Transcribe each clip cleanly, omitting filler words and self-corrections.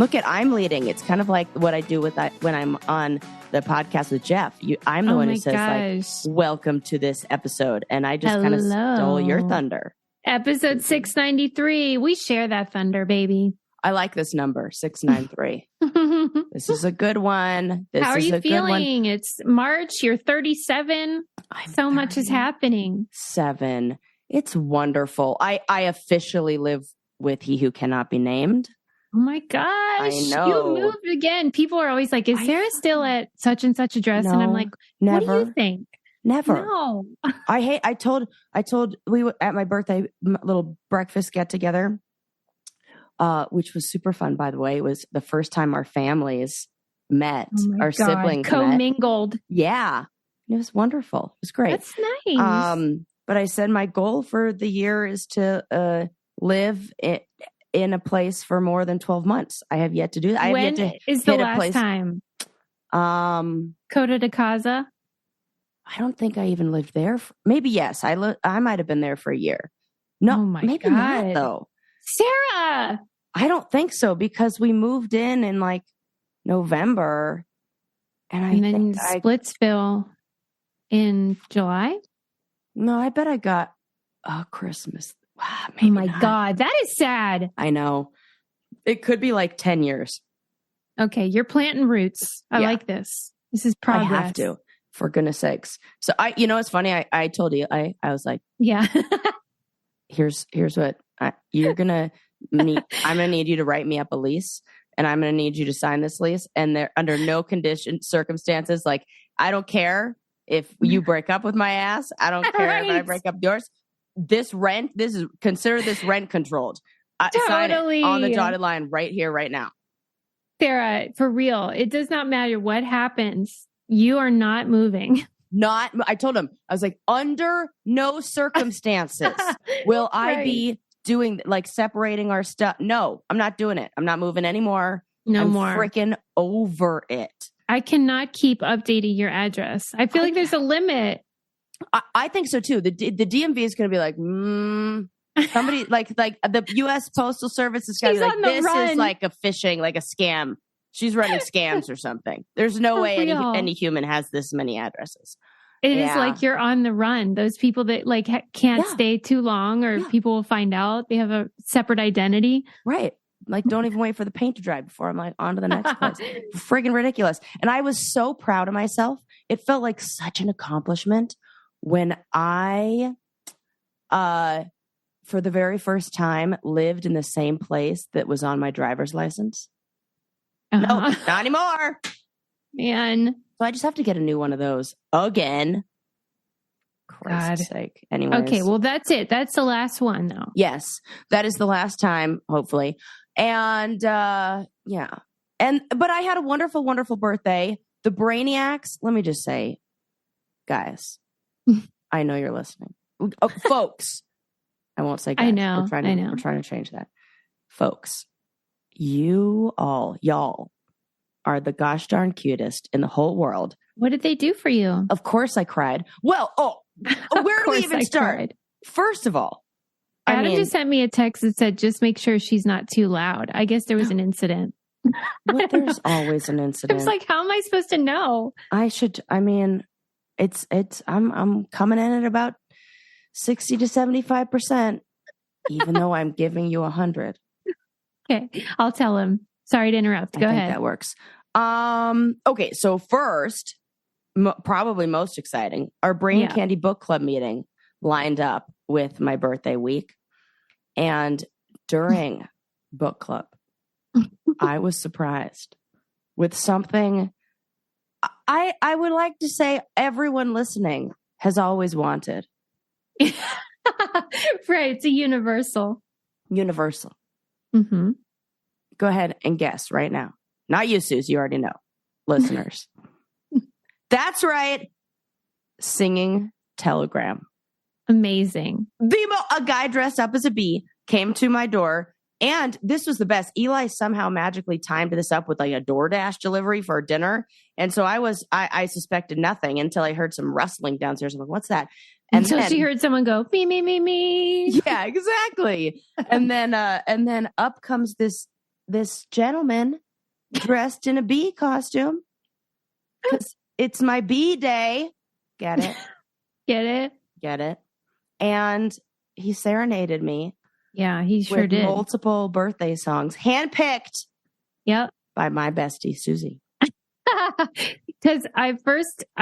Look at, I'm leading. It's kind of like what I do when I'm on the podcast with Jeff. I'm the one who says like, welcome to this episode. And I just kind of stole your thunder. Episode 693. We share that thunder, baby. I like this number, 693. This is a good one. How are you feeling? It's March. You're 37. So much is happening. 7. It's wonderful. I officially live with he who cannot be named. Oh my gosh. I know. You moved again. People are always like, is Sarah still at such and such address? No, and I'm like, never. What do you think? Never. No. I told we were at my birthday little breakfast get together, which was super fun, by the way. It was the first time our families met, our siblings commingled. Met. Yeah. It was wonderful. It was great. That's nice. But I said my goal for the year is to live in a place for more than 12 months. I have yet to do that. When is the last time? Coda de Casa? I don't think I even lived there. Maybe yes. I might have been there for a year. No, maybe not though. Sarah! I don't think so because we moved in like November. And then Splitsville in July? No, I bet I got Christmas. Wow, oh my God, that is sad. I know. It could be like 10 years. Okay, you're planting roots. I like this. This is progress. I have to, for goodness sakes. So it's funny. I told you, I was like, yeah, here's what you're going to need. I'm going to need you to write me up a lease and I'm going to need you to sign this lease. And there under no circumstances, like, I don't care if you break up with my ass. I don't care if I break up yours. Consider this rent controlled. Totally. Sign it on the dotted line right here, right now. Sarah, for real, it does not matter what happens. You are not moving. I told him, I was like, under no circumstances will I be doing like separating our stuff. No, I'm not doing it. I'm not moving anymore. I'm freaking over it. I cannot keep updating your address. I feel like there's a limit. I think so too. The DMV is going to be like, somebody like the U.S. Postal Service is going to be like, this is like a phishing, like a scam. She's running scams or something. There's no way any human has this many addresses. It is like you're on the run. Those people that like can't stay too long or people will find out they have a separate identity. Right. Like, don't even wait for the paint to dry before I'm like on to the next place. Friggin' ridiculous. And I was so proud of myself. It felt like such an accomplishment when I, for the very first time, lived in the same place that was on my driver's license. No, not anymore. Man. So I just have to get a new one of those again. Christ's sake. Anyways. Okay, well, that's it. That's the last one, though. Yes, that is the last time, hopefully. And but I had a wonderful, wonderful birthday. The Brainiacs, let me just say, guys, I know you're listening. Folks, I won't say guys. I know. We're trying to change that. Folks, y'all are the gosh darn cutest in the whole world. What did they do for you? Of course I cried. Well, where do we even start? Cried. First of all, Adam just sent me a text that said, just make sure she's not too loud. I guess there was an incident. Well, there's always an incident. I was like, how am I supposed to know? I'm coming in at about 60 to 75%, even though I'm giving you 100. Okay. I'll tell him. Sorry to interrupt. Go ahead. That works. Okay. So first, probably most exciting, our Brain Candy Book Club meeting lined up with my birthday week. And during book club, I was surprised with something I would like to say everyone listening has always wanted. Right. It's a universal. Universal. Mm-hmm. Go ahead and guess right now. Not you, Susie. You already know. Listeners. That's right. Singing telegram. Amazing. A guy dressed up as a bee came to my door. And this was the best. Eli somehow magically timed this up with like a DoorDash delivery for dinner. And so I suspected nothing until I heard some rustling downstairs. I'm like, what's that? And so she heard someone go, me, me, me, me. Yeah, exactly. And then up comes this this gentleman dressed in a bee costume because it's my bee day. Get it? Get it? Get it? And he serenaded me. Yeah, he sure did. Multiple birthday songs, handpicked. Yep. By my bestie, Susie. Because I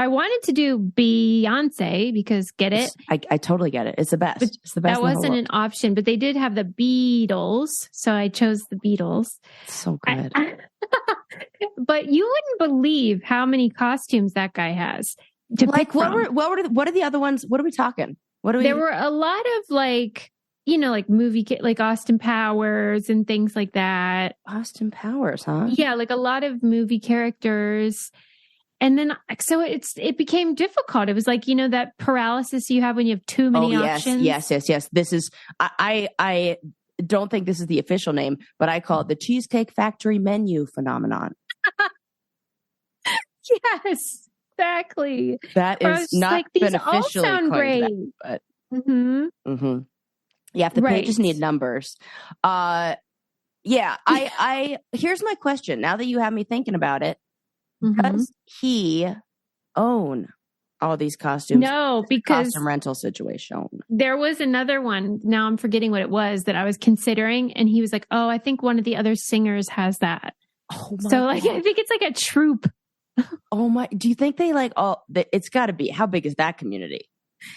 wanted to do Beyonce because get it? I totally get it. It's the best. It's the best. That wasn't an option, but they did have the Beatles. So I chose the Beatles. So good. But you wouldn't believe how many costumes that guy has to pick from. What are the other ones? What are we talking? There were a lot of like movie, like Austin Powers and things like that. Austin Powers, huh? Yeah, like a lot of movie characters. And then, so it became difficult. It was like, that paralysis you have when you have too many options. Yes. This is, I don't think this is the official name, but I call it the Cheesecake Factory menu phenomenon. Yes, exactly. That is not like, been these all officially sound great. That, but yeah, if the pages need numbers. I here's my question. Now that you have me thinking about it, does he own all these costumes? No, because costume rental situation. There was another one. Now I'm forgetting what it was that I was considering, and he was like, "Oh, I think one of the other singers has that." Oh my God. I think it's like a troupe. Oh my! Do you think they like all? It's got to be. How big is that community?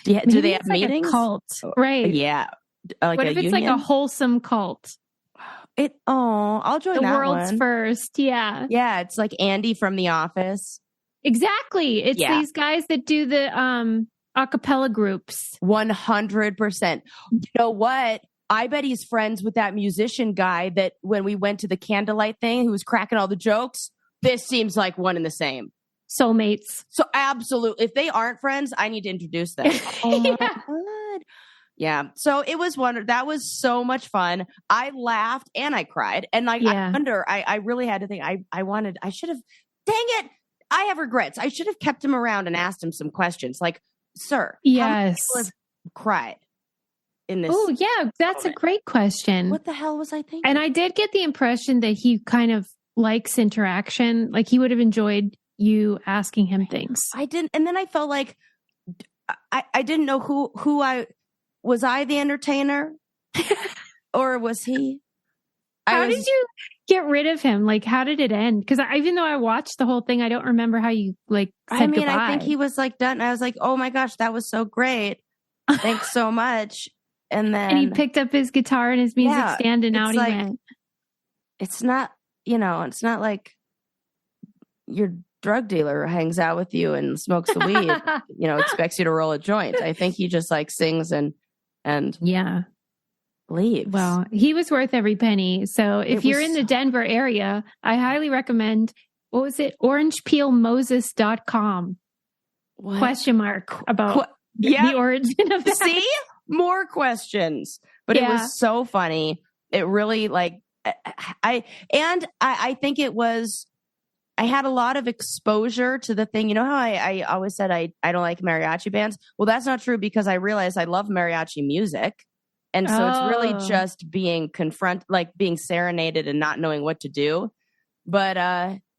Do they have meetings? Like a cult, right? Yeah. Like what if it's like a wholesome cult? I'll join that one. The world's first, yeah. Yeah, it's like Andy from The Office. Exactly. It's these guys that do the a cappella groups. 100%. You know what? I bet he's friends with that musician guy that when we went to the candlelight thing, who was cracking all the jokes. This seems like one and the same. Soulmates. So absolutely. If they aren't friends, I need to introduce them. Oh my God. Yeah. So it was that was so much fun. I laughed and I cried. And I wonder, I really had to think, I should have, dang it. I have regrets. I should have kept him around and asked him some questions. Like, sir, how many people have cried in this? Oh yeah. That's a great question. What the hell was I thinking? And I did get the impression that he kind of likes interaction. Like he would have enjoyed you asking him things. I didn't. And then I felt like I didn't know who was I the entertainer or was he? How did you get rid of him? Like, how did it end? Because even though I watched the whole thing, I don't remember how you said goodbye. I think he was like done. I was like, oh my gosh, that was so great. Thanks so much. And then he picked up his guitar and his music stand and out he went. It's not, it's not like your drug dealer hangs out with you and smokes the weed, expects you to roll a joint. I think he just like sings and leaves. Well, he was worth every penny. So if you're in the Denver area, I highly recommend, what was it? orangepeelmoses.com. Question mark about the origin of that. See? More questions. But it was so funny. It really I think it was, I had a lot of exposure to the thing. You know how I always said I don't like mariachi bands? Well, that's not true because I realized I love mariachi music. And so it's really just being being serenaded and not knowing what to do. But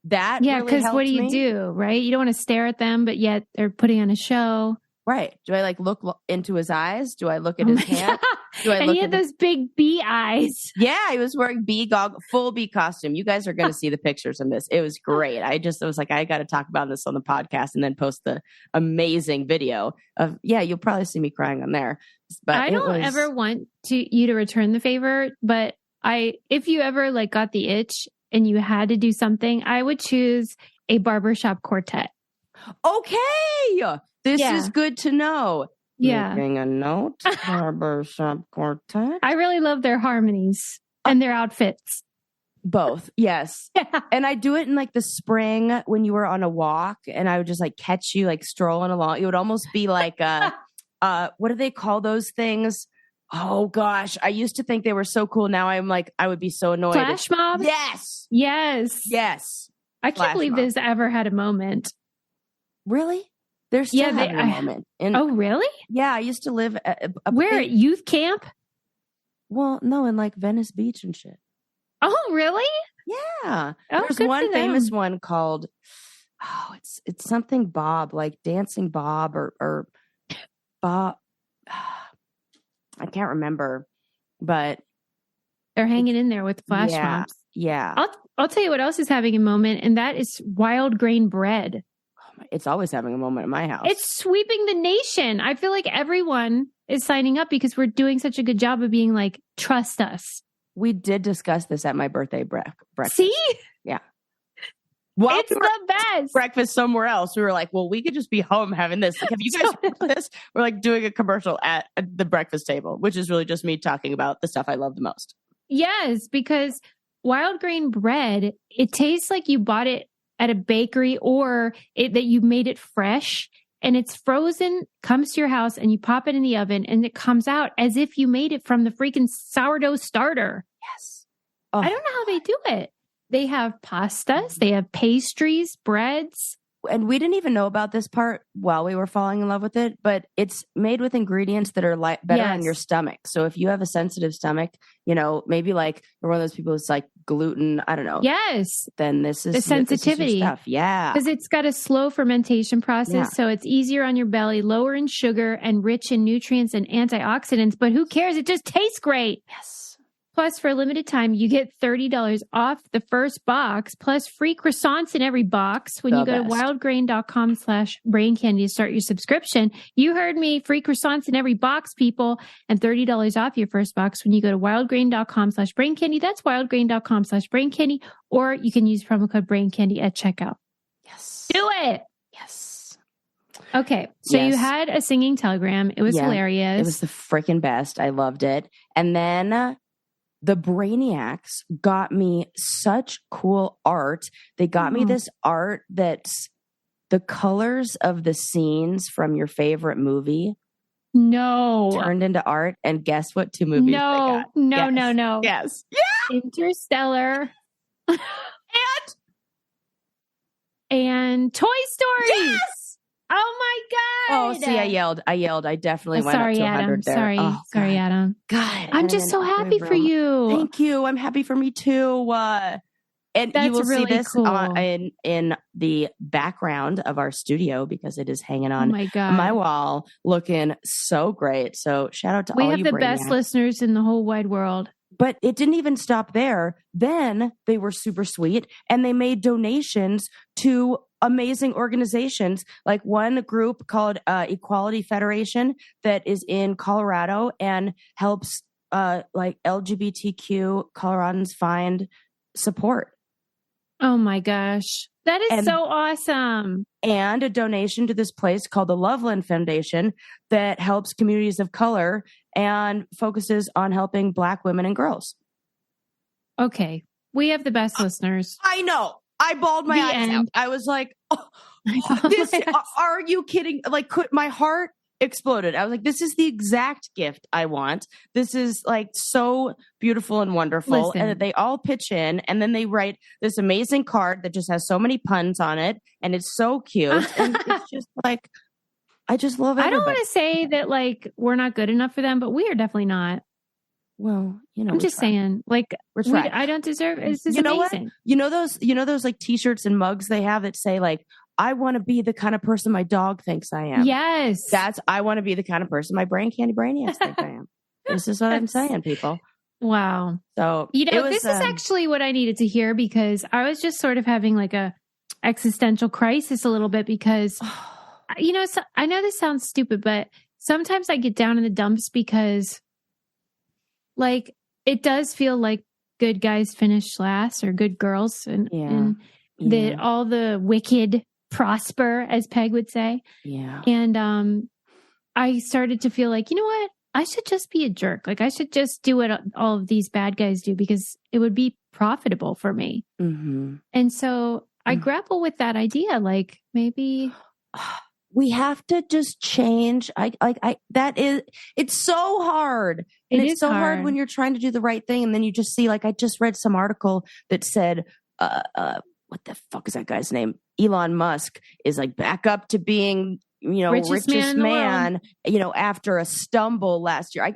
that because what do you do, right? You don't want to stare at them, but yet they're putting on a show. Right. Do I look into his eyes? Do I look at his hand? And he had those big bee eyes. Yeah, he was wearing full bee costume. You guys are going to see the pictures in this. It was great. I was like, I got to talk about this on the podcast and then post the amazing video of, you'll probably see me crying on there. But I don't ever want you to return the favor, but if you ever got the itch and you had to do something, I would choose a barbershop quartet. Okay. This is good to know. Yeah. Making a note. Barbershop quartet. I really love their harmonies and their outfits. Both. Yes. Yeah. And I do it in the spring when you were on a walk and I would just catch you strolling along. It would almost be like what do they call those things? Oh gosh. I used to think they were so cool. Now I'm I would be so annoyed. Flash mob? Yes. Yes. Yes. I can't believe this ever had a moment. Really? They're still having a moment. And, oh, really? Yeah, I used to live at youth camp? Well, no, in Venice Beach and shit. Oh, really? Yeah. Oh, There's good one for them. famous one called, it's something Bob, like Dancing Bob or Bob. I can't remember, but they're hanging in there with flash mobs. Yeah. I'll tell you what else is having a moment, and that is wild grain bread. It's always having a moment in my house. It's sweeping the nation. I feel like everyone is signing up because we're doing such a good job of being like, trust us. We did discuss this at my birthday breakfast. See? Yeah. Well, it's the best. Breakfast somewhere else. We were like, well, we could just be home having this. Like, have you guys heard this? We're like doing a commercial at the breakfast table, which is really just me talking about the stuff I love the most. Yes, because wild grain bread, it tastes like you bought it at a bakery or that you made it fresh and it's frozen, comes to your house and you pop it in the oven and it comes out as if you made it from the freaking sourdough starter. Yes. Oh. I don't know how they do it. They have pastas, they have pastries, breads. And we didn't even know about this part while we were falling in love with it, but it's made with ingredients that are better on your stomach. So if you have a sensitive stomach, maybe like you're one of those people who's like gluten, I don't know. Yes. Then this is the sensitivity. This is your stuff. Yeah. Because it's got a slow fermentation process. So it's easier on your belly, lower in sugar and rich in nutrients and antioxidants. But who cares? It just tastes great. Yes. Plus, for a limited time, you get $30 off the first box, plus free croissants in every box when you go to wildgrain.com/braincandy to start your subscription. You heard me, free croissants in every box, people, and $30 off your first box when you go to wildgrain.com/braincandy. That's wildgrain.com/braincandy, or you can use promo code braincandy at checkout. Yes. Do it. Yes. Okay. So you had a singing telegram. It was hilarious. It was the freaking best. I loved it. And then the Brainiacs got me such cool art. They got me this art that's the colors of the scenes from your favorite movie. No. Turned into art. And guess what 2 movies they got? No. Yes. Yeah. Interstellar. And Toy Story. Yes. Oh my God. Oh, see, I yelled. I definitely went up to 100 there. Sorry, Adam. God. I'm just so happy for you. Thank you. I'm happy for me too. And that's you will really see this cool. in the background of our studio because it is hanging on my wall looking so great. So shout out to all you We have the best listeners in the whole wide world. But it didn't even stop there. Then they were super sweet and they made donations to amazing organizations, like one group called Equality Federation that is in Colorado and helps like LGBTQ Coloradans find support. Oh my gosh. That is so awesome. And a donation to this place called the Loveland Foundation that helps communities of color and focuses on helping Black women and girls. Okay. We have the best listeners. I know. I bawled my eyes out. I was like, are you kidding? Like, my heart exploded. I was like, this is the exact gift I want. This is like so beautiful and wonderful. Listen. And they all pitch in and then they write this amazing card that just has so many puns on it. And it's so cute. And it's just like, I just love it. I don't want to say that like we're not good enough for them, but we are definitely not. Well, I'm just saying, like, I don't deserve it. This is amazing. What? You know those like t-shirts and mugs they have that say like, I want to be the kind of person my dog thinks I am. Yes. I want to be the kind of person my brain candy brainiacs think I am. This is what I'm saying, people. Wow. So, this is actually what I needed to hear because I was just sort of having like a existential crisis a little bit because, so, I know this sounds stupid, but sometimes I get down in the dumps because like it does feel like good guys finish last or good girls and that all the wicked prosper, as Peg would say. Yeah. And I started to feel like, you know what? I should just be a jerk. Like I should just do what all of these bad guys do because it would be profitable for me. Mm-hmm. And so I grapple with that idea. Like maybe we have to just change. It's so hard. And it's so hard when you're trying to do the right thing. And then you just see, like, I just read some article that said, what the fuck is that guy's name? Elon Musk is like back up to being, richest man, after a stumble last year.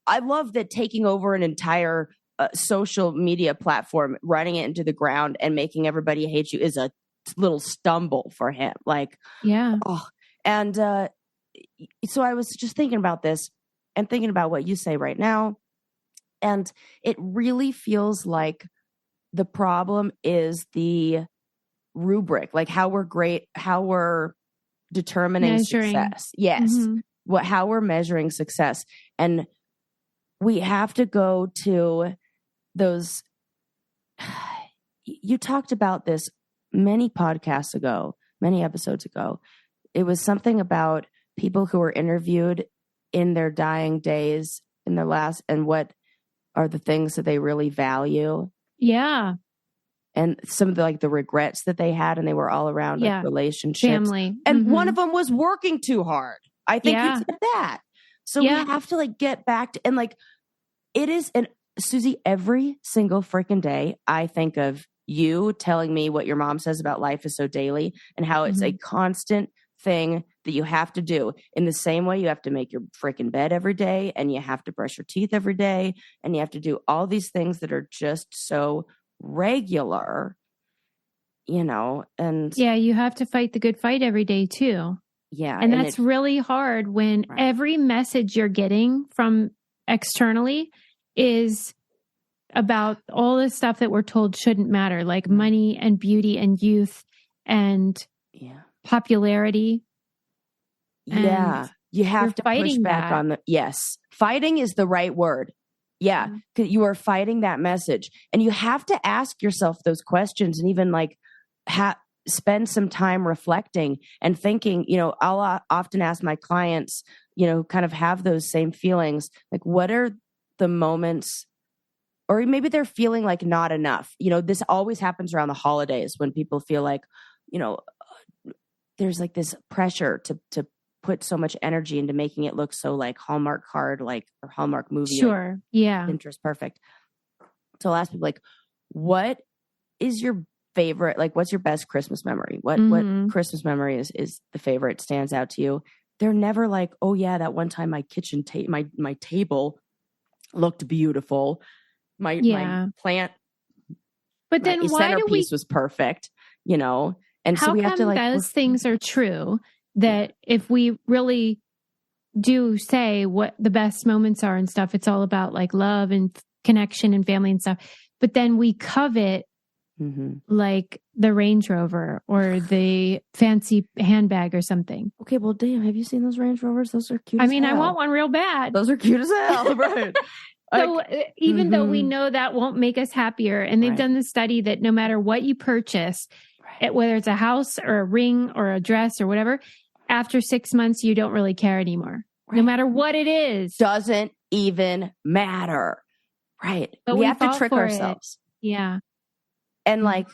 I love that taking over an entire social media platform, running it into the ground and making everybody hate you is a little stumble for him. Like, yeah. oh, and so I was just thinking about this and thinking about what you say right now. And it really feels like the problem is the rubric, like how we're determining success. Yes. Mm-hmm. How we're measuring success. And we have to go to those. You talked about this many episodes ago. It was something about people who were interviewed in their dying days, in their last, and what are the things that they really value. Yeah. And some of the regrets that they had, and they were all around relationships. Family. And one of them was working too hard. I think you said that. So we have to get back to, and it is, and Susie, every single freaking day, I think of you telling me what your mom says about life is so daily and how it's a constant thing that you have to do. In the same way you have to make your freaking bed every day, and you have to brush your teeth every day, and you have to do all these things that are just so regular, and you have to fight the good fight every day too. Yeah. And that's really hard when every message you're getting from externally is about all the stuff that we're told shouldn't matter, like money and beauty and youth and popularity. And you have to push back on the, fighting is the right word. Yeah. You are fighting that message, and you have to ask yourself those questions, and even spend some time reflecting and thinking. I'll often ask my clients, kind of have those same feelings. Like, what are the moments, or maybe they're feeling like not enough. This always happens around the holidays when people feel like, there's this pressure to put so much energy into making it look so Hallmark card, or Hallmark movie. Sure. Yeah. Pinterest perfect. So I'll ask people what is your favorite, what's your best Christmas memory? What Christmas memory is the favorite, stands out to you? They're never oh yeah, that one time my kitchen my table looked beautiful. My plant, but then why centerpiece was perfect, and so we have to those things are true, that if we really do say what the best moments are and stuff, it's all about love and connection and family and stuff. But then we covet the Range Rover or the fancy handbag or something. Okay, well, damn, have you seen those Range Rovers? Those are cute. I want one real bad. Those are cute as hell, right? So even though we know that won't make us happier, and they've done the study that no matter what you purchase, whether it's a house or a ring or a dress or whatever, after 6 months, you don't really care anymore. No matter what it is. Doesn't even matter. Right. But we have to trick ourselves. Yeah. And I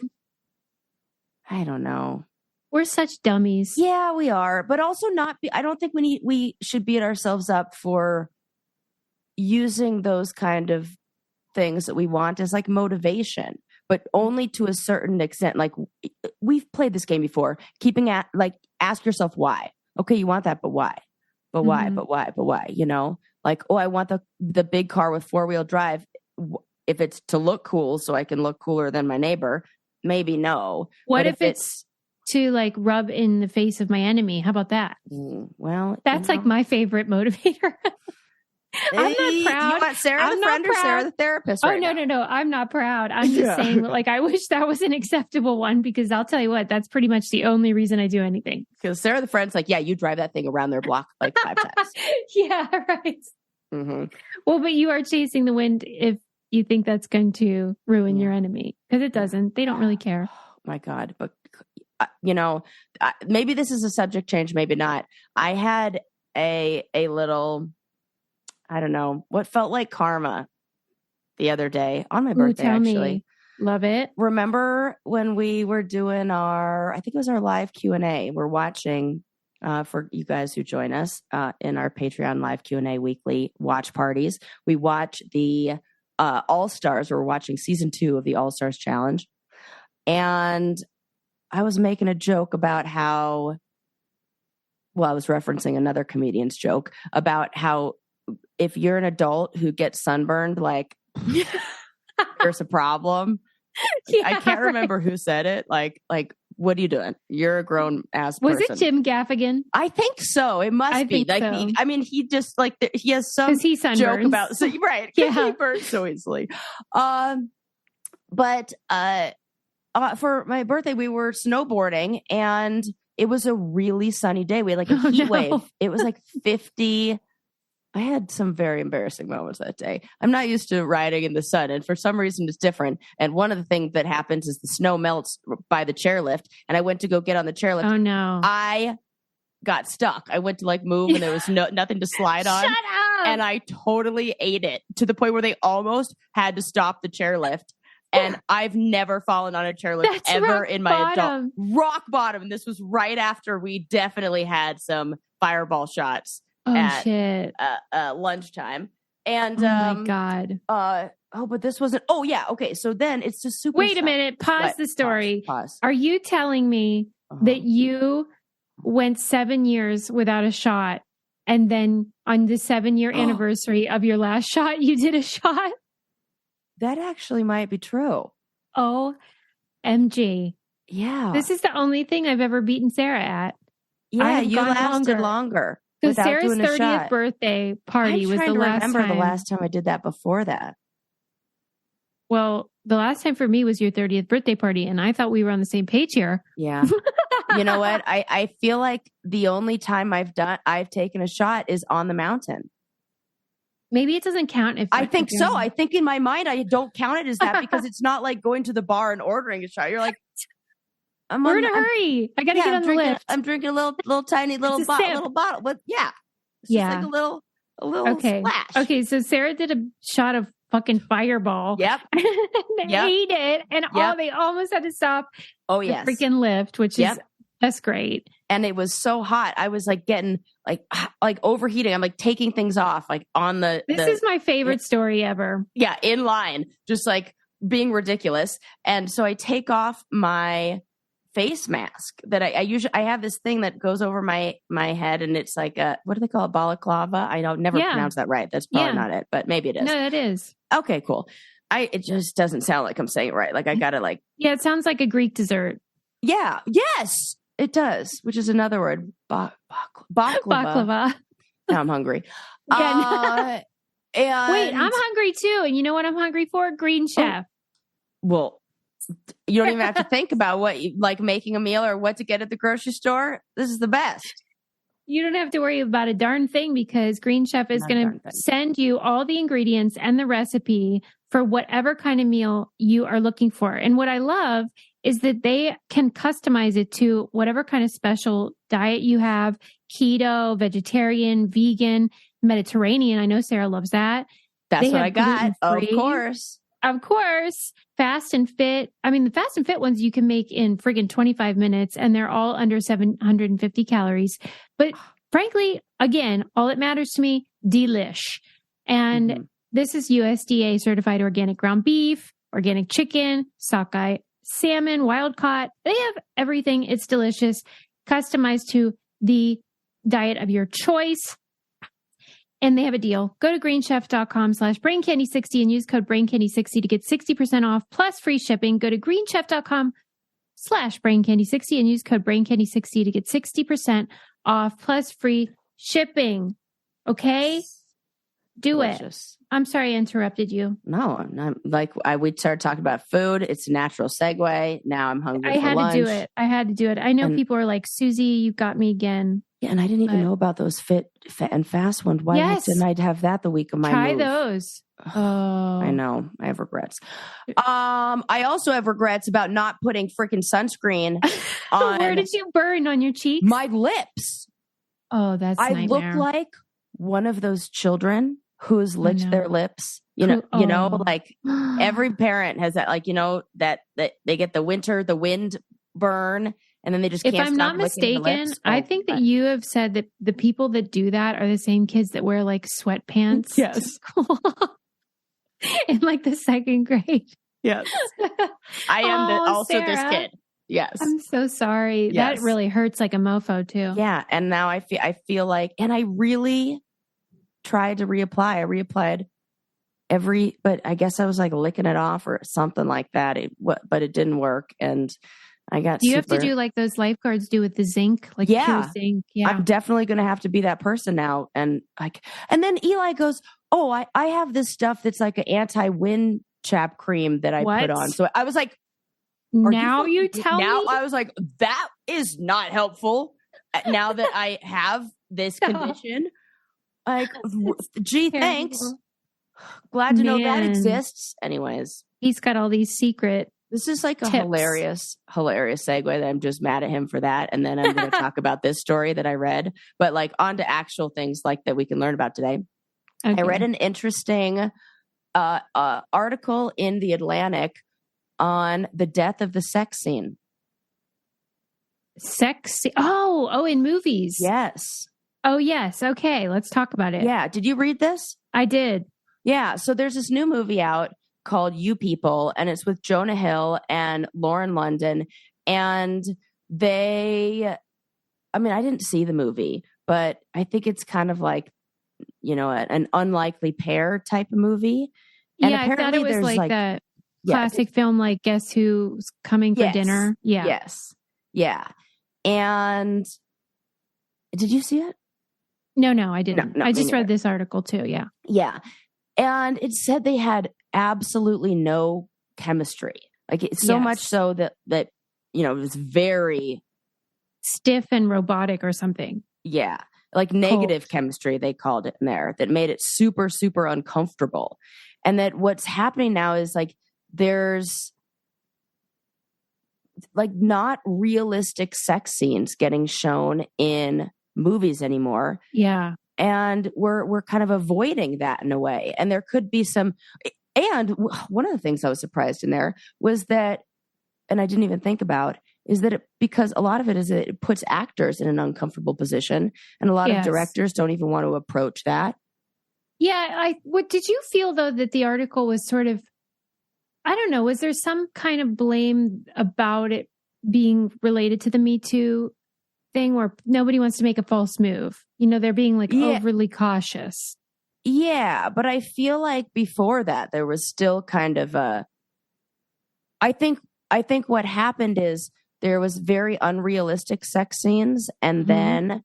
don't know. We're such dummies. Yeah, we are. But also I don't think we should beat ourselves up for using those kind of things that we want as motivation, but only to a certain extent. We've played this game before, ask yourself why. Okay, you want that, but why? But why? But why? But why? I want the big car with 4-wheel drive. If it's to look cool so I can look cooler than my neighbor, maybe no. What if it's to rub in the face of my enemy? How about that? Well, that's my favorite motivator. I'm not proud. You want Sarah the friend or Sarah the therapist? Right no. I'm not proud. I'm just saying, I wish that was an acceptable one, because I'll tell you what, that's pretty much the only reason I do anything. Because Sarah the friend's you drive that thing around their block 5 times. Yeah, right. Mm-hmm. Well, but you are chasing the wind if you think that's going to ruin your enemy, because it doesn't. They don't really care. Oh, my God. But, maybe this is a subject change, maybe not. I had a little, I don't know, what felt like karma the other day on my birthday, actually. Me. Love it. Remember when we were doing I think it was our live Q&A. We're watching, for you guys who join us in our Patreon live Q&A weekly watch parties. We watch the All-Stars. We're watching season 2 of the All-Stars Challenge. And I was making a joke about how, I was referencing another comedian's joke about how if you're an adult who gets sunburned, there's a problem. Yeah, I can't remember who said it. Like, what are you doing? You're a grown ass person. Was it Jim Gaffigan? I think so. It must be. Like, so. He just like he has some joke about right. Yeah, he burns so easily. But for my birthday, we were snowboarding, and it was a really sunny day. We had like a heat wave. It was like 50. I had some very embarrassing moments that day. I'm not used to riding in the sun, and for some reason it's different. And one of the things that happens is the snow melts by the chairlift, and I went to go get on the chairlift. Oh no. I got stuck. I went to like move, and there was nothing to slide on. Shut up! And I totally ate it to the point where they almost had to stop the chairlift. And I've never fallen on a chairlift ever in my adult rock bottom. And this was right after we definitely had some fireball shots. At lunchtime. And oh my God. But this wasn't. Oh yeah. Okay. So then it's just super. Wait a minute. Pause the story. Pause. Are you telling me that you went 7 years without a shot, and then on the 7-year anniversary of your last shot, you did a shot? That actually might be true. OMG. Yeah. This is the only thing I've ever beaten Sarah at. Yeah, you lasted longer. Because Sarah's 30th birthday party was the last time. I remember the last time I did that before that. Well, the last time for me was your 30th birthday party, and I thought we were on the same page here. Yeah. You know what? I feel like the only time I've taken a shot is on the mountain. Maybe it doesn't count if I think so. I think in my mind I don't count it as that because it's not like going to the bar and ordering a shot. You're like, we're in a hurry. I got to get on the lift. I'm drinking a little tiny little bottle. But yeah. It's just like a little splash. Okay. So Sarah did a shot of fucking Fireball. Yep. And ate it. And they almost had to stop. Oh, yes. The freaking lift, which is, that's great. And it was so hot. I was like getting like overheating. I'm like taking things off like on This is my favorite story ever. Yeah. In line, just like being ridiculous. And so I take off my face mask that I usually have this thing that goes over my head, and it's like what do they call it, balaclava? I don't never pronounce that right. That's probably not it, but maybe it is. No, it is. Okay, cool. It just doesn't sound like I'm saying it right. Like I gotta like it sounds like a Greek dessert. Yeah, yes, it does. Which is another word, baklava. Now I'm hungry. And wait, I'm hungry too. And you know what I'm hungry for? Green Chef. Well, you don't even have to think about what you like making a meal or what to get at the grocery store. This is the best. You don't have to worry about a darn thing because Green Chef is going to send you all the ingredients and the recipe for whatever kind of meal you are looking for. And what I love is that they can customize it to whatever kind of special diet you have: keto, vegetarian, vegan, Mediterranean. I know Sarah loves that. That's what I got. Of course. Fast and fit. I mean, the fast and fit ones you can make in friggin' 25 minutes, and they're all under 750 calories. But frankly, again, all that matters to me, delish. And this is USDA certified organic ground beef, organic chicken, sockeye salmon, wild caught. They have everything. It's delicious, customized to the diet of your choice. And they have a deal. Go to greenchef.com/braincandy60 and use code braincandy60 to get 60% off plus free shipping. Go to greenchef.com/braincandy60 and use code braincandy60 to get 60% off plus free shipping. Okay? Do it. I'm sorry I interrupted you. No, I'm not. Like we started talking about food. It's a natural segue. Now I'm hungry for lunch. I had to do it. I know people are like, Susie, you got me again. Yeah, and I didn't even know about those fit and fast ones. Why didn't I have that the week of my Try move? those. Oh, I know. I have regrets. I also have regrets about not putting freaking sunscreen on. Where did you burn on your cheeks? My lips. Oh, that's I look like one of those children who's licked their lips. You know, like every parent has that. Like that they get the wind burn. And then they just can't stop. If I'm not mistaken, I think that you have said that the people that do that are the same kids that wear like sweatpants. Yes. In like the second grade. Yes. I am also Sarah, this kid. Yes. I'm so sorry. Yes. That really hurts like a mofo too. Yeah. And now I feel like, and I really tried to reapply. I reapplied but I guess I was like licking it off or something like that. But it didn't work. And I got Do you have to do like those lifeguards do with the zinc? Like pure zinc? Yeah. I'm definitely going to have to be that person now. And then Eli goes, oh, I have this stuff that's like an anti-wind chap cream that I put on. So I was like, now you tell me? Now I was like, that is not helpful. Now that I have this condition, like, gee, thanks. Glad to know that exists. Anyways, he's got all these secret. This is like tips. A hilarious segue that I'm just mad at him for that. And then I'm going to talk about this story that I read, but like on to actual things like that we can learn about today. Okay. I read an interesting article in the Atlantic on the death of the sex scene. Oh, in movies. Yes. Oh, yes. Okay. Let's talk about it. Yeah. Did you read this? I did. Yeah. So there's this new movie out called You People, and it's with Jonah Hill and Lauren London. And I didn't see the movie, but I think it's kind of like, an unlikely pair type of movie. And I thought it was like the classic film, like Guess Who's Coming for Dinner? Yeah. Yes. Yeah. And did you see it? No, I didn't. No, I just read this article too. Yeah. Yeah. And it said they had absolutely no chemistry. Like it's so much so that, it was very stiff and robotic or something. Yeah. Like negative chemistry, they called it in there, that made it super, super uncomfortable. And that what's happening now is like, there's like not realistic sex scenes getting shown in movies anymore. Yeah. And we're kind of avoiding that in a way. And there could be some, and one of the things I was surprised in there was that, and I didn't even think about, is that because a lot of it is it puts actors in an uncomfortable position, and a lot of directors don't even want to approach that. Yeah. What did you feel though that the article was sort of, I don't know, was there some kind of blame about it being related to the Me Too thing where nobody wants to make a false move? They're being like overly cautious. Yeah, but I feel like before that there was still kind of I think what happened is there was very unrealistic sex scenes, and then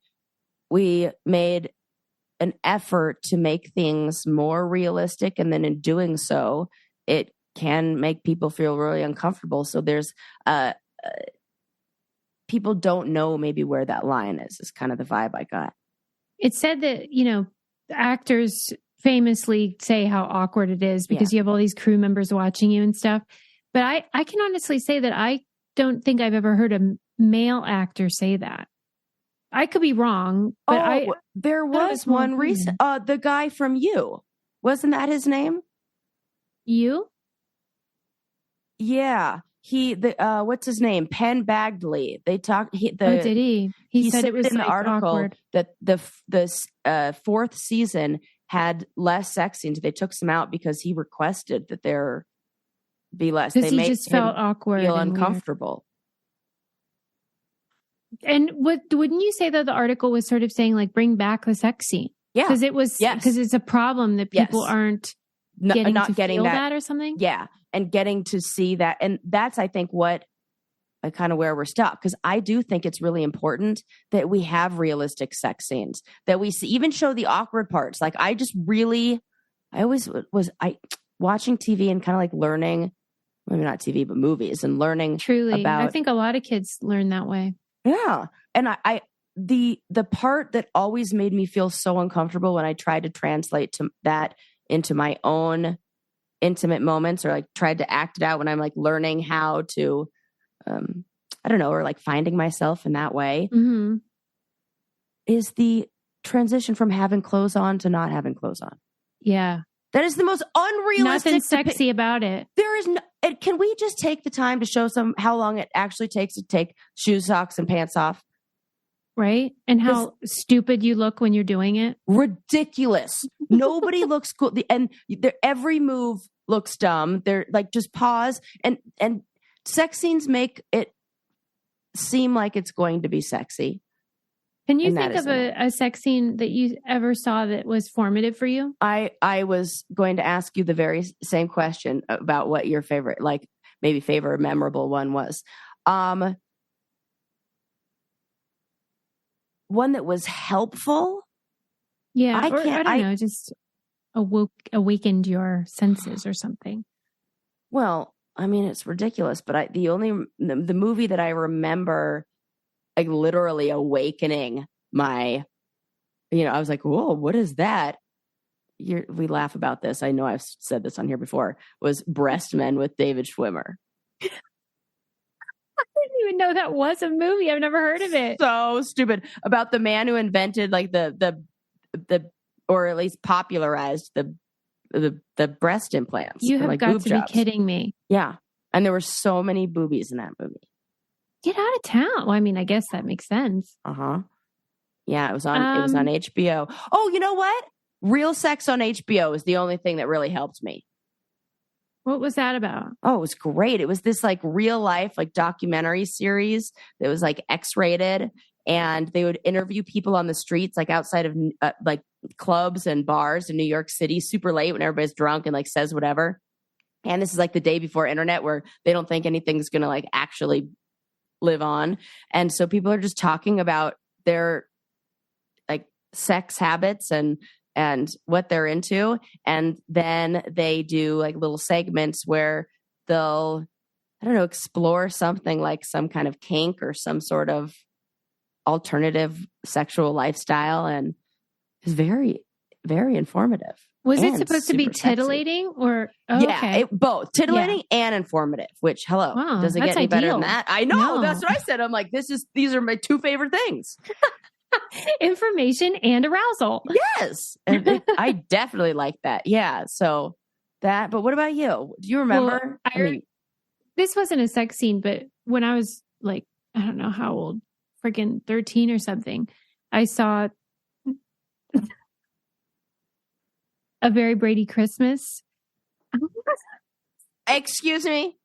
we made an effort to make things more realistic, and then in doing so, it can make people feel really uncomfortable. So there's people don't know maybe where that line is kind of the vibe I got. It said that, actors famously say how awkward it is because you have all these crew members watching you and stuff. But I can honestly say that I don't think I've ever heard a male actor say that. I could be wrong, but there was one recent, the guy from You, wasn't that his name? You? Yeah. What's his name? Penn Badgley. They talked. Did he? He said it was in the like article awkward. that the fourth season had less sex scenes. They took some out because he requested that there be less. Because he just felt awkward, feel uncomfortable. And wouldn't you say though the article was sort of saying like bring back the sex scene? Yeah, because it was because it's a problem that people aren't getting that or something. Yeah. And getting to see that. And that's, I think, what kind of where we're stuck. Because I do think it's really important that we have realistic sex scenes, that we even show the awkward parts. Like I always was watching TV and kind of like learning, maybe not TV, but movies and learning. Truly. About, I think a lot of kids learn that way. Yeah. And the part that always made me feel so uncomfortable when I tried to translate that into my own intimate moments, or like tried to act it out when I'm like learning how to, I don't know, or like finding myself in that way, is the transition from having clothes on to not having clothes on. Yeah. That is the most unrealistic. Nothing sexy about it. There is no, can we just take the time to show how long it actually takes to take shoes, socks, and pants off? Right? And how stupid you look when you're doing it. Ridiculous. Nobody looks cool. And every move looks dumb. They're like, just pause. And sex scenes make it seem like it's going to be sexy. Can you think of a sex scene that you ever saw that was formative for you? I was going to ask you the very same question about what your favorite, like maybe favorite memorable one was. One that was helpful. Yeah. I don't know, just awakened your senses or something. Well, I mean, it's ridiculous, but the movie that I remember, like literally awakening my, I was like, whoa, what is that? We laugh about this. I know I've said this on here before, was Breast Men with David Schwimmer. I didn't even know that was a movie. I've never heard of it. So stupid. About the man who invented like the or at least popularized the breast implants. You have got to be kidding me. Yeah. And there were so many boobies in that movie. Get out of town. Well, I mean, I guess that makes sense. Yeah, it was on HBO. Oh, you know what? Real Sex on HBO is the only thing that really helped me. What was that about? Oh, it was great. It was this like real life, like documentary series that was like X-rated, and they would interview people on the streets, like outside of like clubs and bars in New York City, super late when everybody's drunk and like says whatever. And this is like the day before internet where they don't think anything's going to like actually live on. And so people are just talking about their like sex habits and what they're into. And then they do like little segments where they'll, I don't know, explore something like some kind of kink or some sort of alternative sexual lifestyle. And it's very, very informative. Was it supposed to be tittillating or? Oh, yeah, okay. Both titillating and informative, which wow, does it get any better than that? I know. No. That's what I said. I'm like, these are my two favorite things. Information and arousal. Yes. And I definitely like that. Yeah. So that, but what about you? Do you remember? Well, this wasn't a sex scene, but when I was like, I don't know how old, freaking 13 or something, I saw A Very Brady Christmas. Excuse me?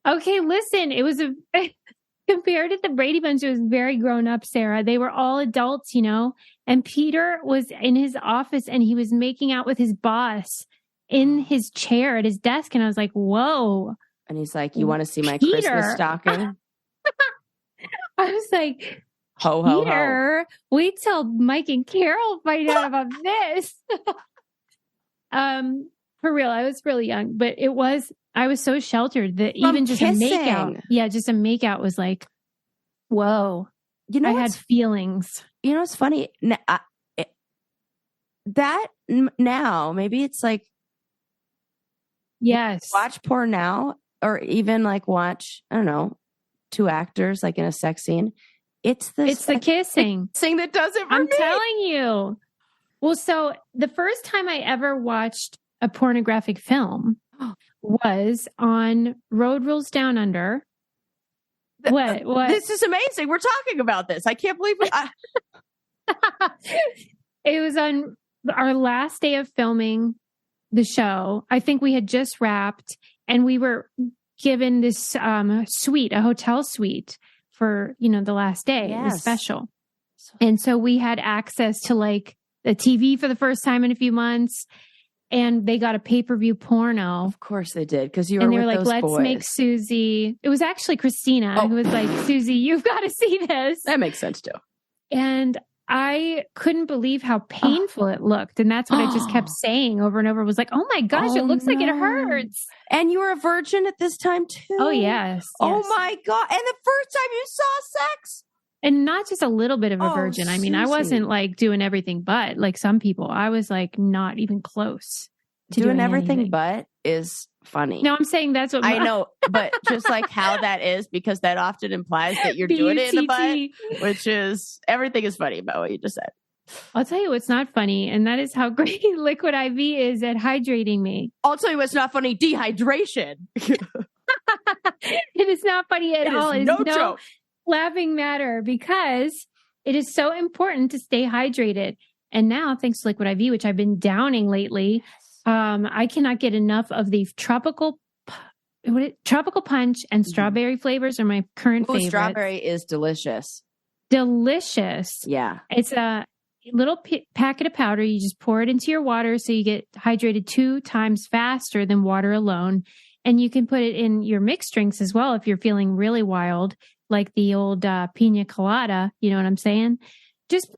Okay, listen, it was compared to the Brady Bunch, it was very grown up, Sarah. They were all adults, and Peter was in his office and he was making out with his boss in his chair at his desk. And I was like, whoa. And he's like, you want to see my Christmas stocking? I was like, ho, ho, Peter, ho. Wait till Mike and Carol find out about this. For real, I was really young, but I was so sheltered that even just kissing. a makeout. just a makeout was like, whoa. I had feelings. You know, it's funny. That now, maybe it's like, yes, watch porn now, or even like watch, I don't know, two actors like in a sex scene. It's the kissing that does it for I'm me. telling you. Well, so the first time I ever watched a pornographic film was on Road Rules Down Under. What? This is amazing. We're talking about this. I can't believe it was on our last day of filming the show. I think we had just wrapped and we were given this suite, a hotel suite for, the last day. Yes. It was special. And so we had access to like the TV for the first time in a few months. And they got a pay-per-view porno. Of course they did, because you were with those boys. And they were like, let's make Susie. It was actually Christina who was like, Susie, you've got to see this. That makes sense too. And I couldn't believe how painful it looked. And that's what I just kept saying over and over. Was like, oh my gosh, it looks like it hurts. And you were a virgin at this time too? Oh, yes. Oh my God. And the first time you saw sex? And not just a little bit of a virgin. I mean, Susie. I wasn't like doing everything but like some people. I was like not even close to doing everything anything. But is funny. No, I'm saying that's what I know, but just like how that is, because that often implies that you're doing it in the butt, which is everything is funny about what you just said. I'll tell you what's not funny, and that is how great Liquid IV is at hydrating me. I'll tell you what's not funny: dehydration. It is not funny at all. It is no joke. Laughing matter, because it is so important to stay hydrated. And now, thanks to Liquid IV, which I've been downing lately, I cannot get enough of the tropical punch and strawberry flavors are my current favorites. Strawberry is delicious. delicious. Yeah. It's a little packet of powder. You just pour it into your water so you get hydrated 2 times faster than water alone. And you can put it in your mixed drinks as well if you're feeling really wild, like the old pina colada. You know what I'm saying?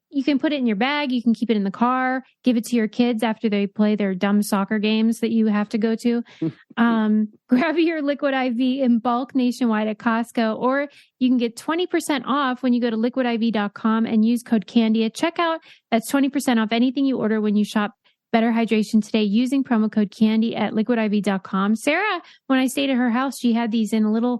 You can put it in your bag. You can keep it in the car, give it to your kids after they play their dumb soccer games that you have to go to. Grab your Liquid IV in bulk nationwide at Costco, or you can get 20% off when you go to liquidiv.com and use code CANDY at checkout. That's 20% off anything you order when you shop Better Hydration today using promo code CANDY at liquidiv.com. Sarah, when I stayed at her house, she had these in a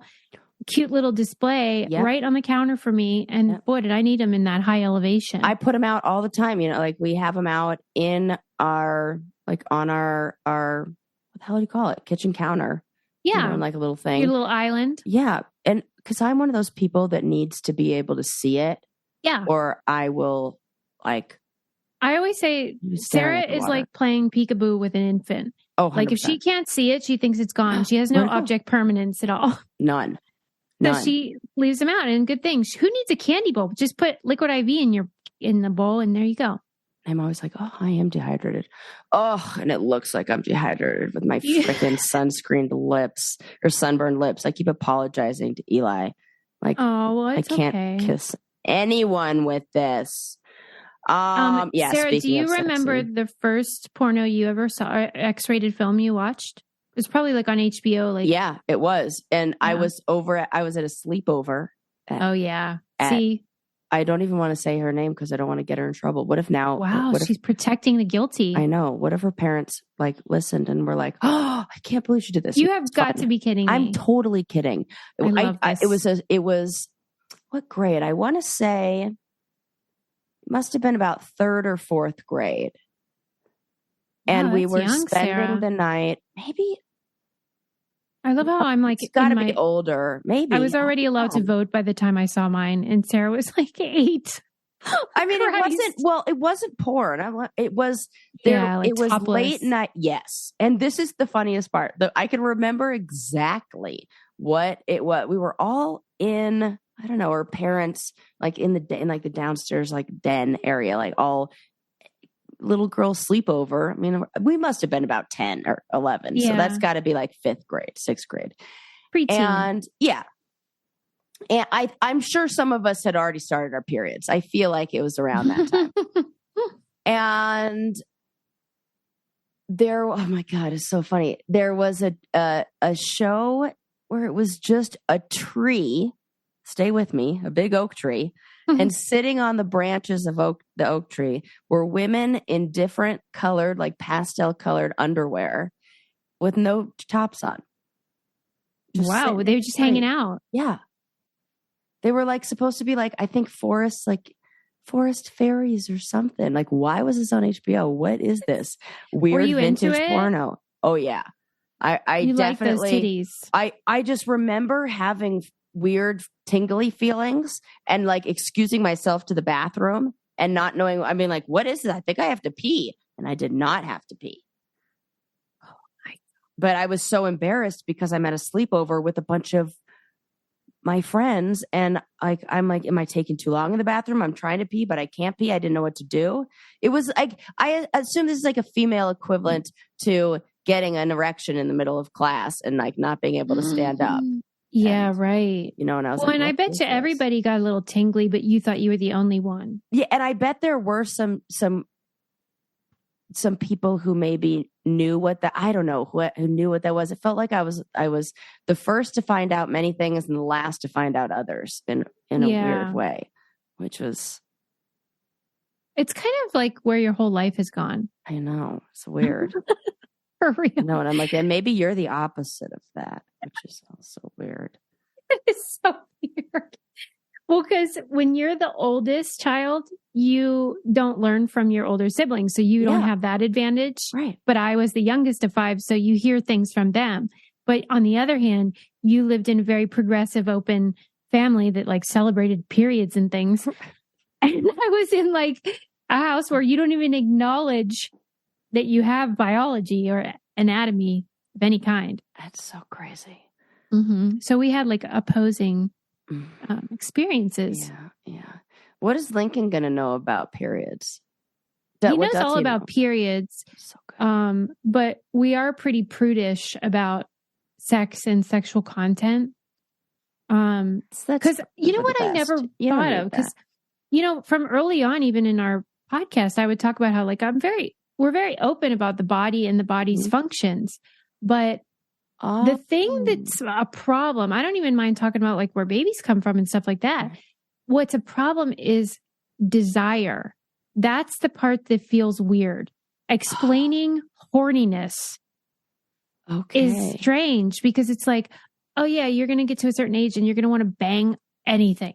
cute little display right on the counter for me. And boy, did I need them in that high elevation. I put them out all the time. You know, like we have them out in our, like on our, what the hell do you call it? Kitchen counter. Yeah. You know, like a little thing. Your little island. Yeah. And because I'm one of those people that needs to be able to see it. Yeah. Or I will like. I always say Sarah is like playing peekaboo with an infant. Oh, 100%. Like if she can't see it, she thinks it's gone. She has no object permanence at all. None. So she leaves them out, and good things. Who needs a candy bowl? Just put Liquid IV in the bowl, and there you go. I'm always like, oh, I am dehydrated. Oh, and it looks like I'm dehydrated with my freaking sunscreened lips or sunburned lips. I keep apologizing to Eli. Like, oh, well, it's I can't kiss anyone with this. Yeah. Sarah, do you remember the first porno you ever saw, or X-rated film you watched? It was probably like on HBO. Like, yeah, it was. And I was at a sleepover. See, I don't even want to say her name because I don't want to get her in trouble. What if now? Wow, she's protecting the guilty. I know. What if her parents like listened and were like, "Oh, I can't believe she did this." You have got to be kidding me. I'm totally kidding. I love this. It was what grade? I want to say must have been about 3rd or 4th grade. And we were spending the night. Maybe. I love how I'm like, it's got to be older. Maybe I was already allowed to vote by the time I saw mine, and Sarah was like 8. I mean, it wasn't porn. It was topless. late night. Yes. And this is the funniest part. I can remember exactly what it was. We were all in, I don't know, our parents, like in the downstairs, like den area, like all little girl sleepover. I mean, we must have been about 10 or 11. Yeah. So that's got to be like 5th grade, 6th grade. Preteen. And yeah. And I'm sure some of us had already started our periods. I feel like it was around that time. And oh my God, it's so funny. There was a show where it was just a tree. Stay with me, a big oak tree. And sitting on the branches of the oak tree were women in different colored, like pastel colored underwear with no tops on. Wow. They were just hanging out. Yeah. They were like supposed to be like, I think forest fairies or something. Like, why was this on HBO? What is this weird vintage porno? Oh yeah. I definitely, like those titties. I just remember having weird tingly feelings and like excusing myself to the bathroom and not knowing. I mean, like, what is this? I think I have to pee, and I did not have to pee. But I was so embarrassed because I'm at a sleepover with a bunch of my friends, and like I'm like, am I taking too long in the bathroom? I'm trying to pee, but I can't pee. I didn't know what to do. It was like, I assume this is like a female equivalent to getting an erection in the middle of class and like not being able to stand up. Yeah, right. You know, and I was and I bet you everybody got a little tingly, but you thought you were the only one. Yeah, and I bet there were some people who maybe knew what I don't know who knew what that was. It felt like I was the first to find out many things and the last to find out others in a weird way, which was. It's kind of like where your whole life has gone. I know, it's weird. For real. No, and I'm like, and maybe you're the opposite of that, which is also weird. It's so weird. Well, because when you're the oldest child, you don't learn from your older siblings. So you don't have that advantage. Right. But I was the youngest of 5. So you hear things from them. But on the other hand, you lived in a very progressive, open family that like celebrated periods and things. And I was in like a house where you don't even acknowledge that you have biology or anatomy of any kind. That's so crazy. Mm-hmm. So we had like opposing experiences. Yeah. What is Lincoln going to know about periods? He knows all about periods. So good. But we are pretty prudish about sex and sexual content. Because you know what I never thought of? Because, from early on, even in our podcast, I would talk about how like we're very open about the body and the body's functions. But the thing that's a problem, I don't even mind talking about like where babies come from and stuff like that. What's a problem is desire. That's the part that feels weird. Explaining horniness is strange because it's like, oh yeah, you're going to get to a certain age and you're going to want to bang anything.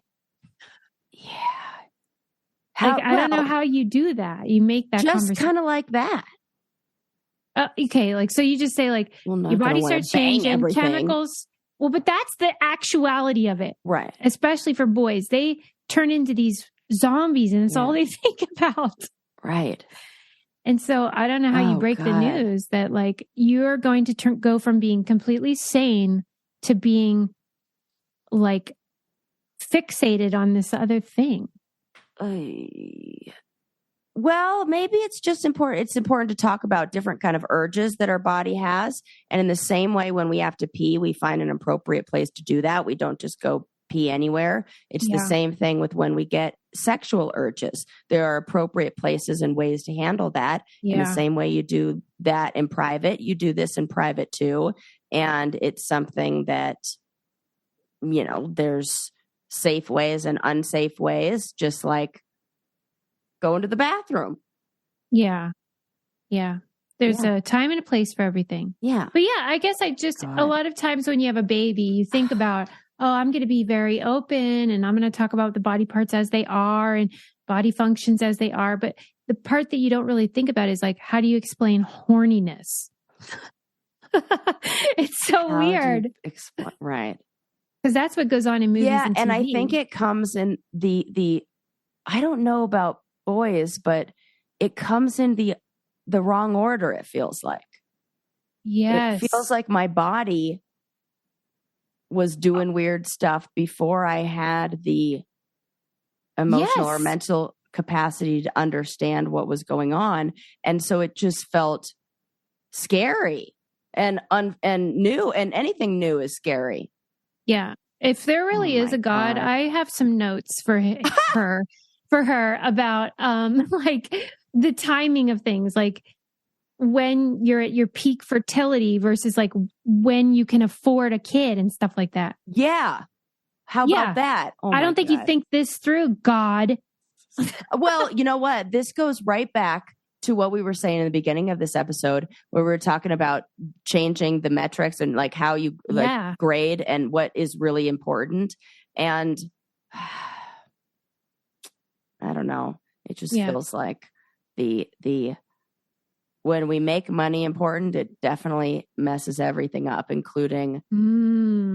Yeah. I don't know how you do that. You make that just kind of like that. Okay. Like, so you just say like, your body starts changing, chemicals. Well, but that's the actuality of it. Right. Especially for boys. They turn into these zombies and it's all they think about. Right. And so I don't know how you break the news that like you're going to go from being completely sane to being like fixated on this other thing. Well, maybe it's just important. It's important to talk about different kind of urges that our body has. And in the same way, when we have to pee, we find an appropriate place to do that. We don't just go pee anywhere. It's the same thing with when we get sexual urges. There are appropriate places and ways to handle that. In the same way you do that in private, you do this in private too. And it's something that, there's safe ways and unsafe ways, just like going to the bathroom. Yeah. Yeah. There's a time and a place for everything. Yeah. But I guess a lot of times when you have a baby, you think about, I'm going to be very open and I'm going to talk about the body parts as they are and body functions as they are. But the part that you don't really think about is like, how do you explain horniness? It's so weird. Right. Because that's what goes on in movies and TV. And I think it comes in the I don't know about boys, but it comes in the wrong order, it feels like. Yes. It feels like my body was doing weird stuff before I had the emotional or mental capacity to understand what was going on. And so it just felt scary and new, and anything new is scary. Yeah. If there really is a God, I have some notes for her about like the timing of things, like when you're at your peak fertility versus like when you can afford a kid and stuff like that. Yeah. How about that? Oh, I don't think you think this through, God. Well, you know what? This goes right back to what we were saying in the beginning of this episode, where we were talking about changing the metrics and like how you grade and what is really important. And I don't know. It just feels like the when we make money important, it definitely messes everything up, including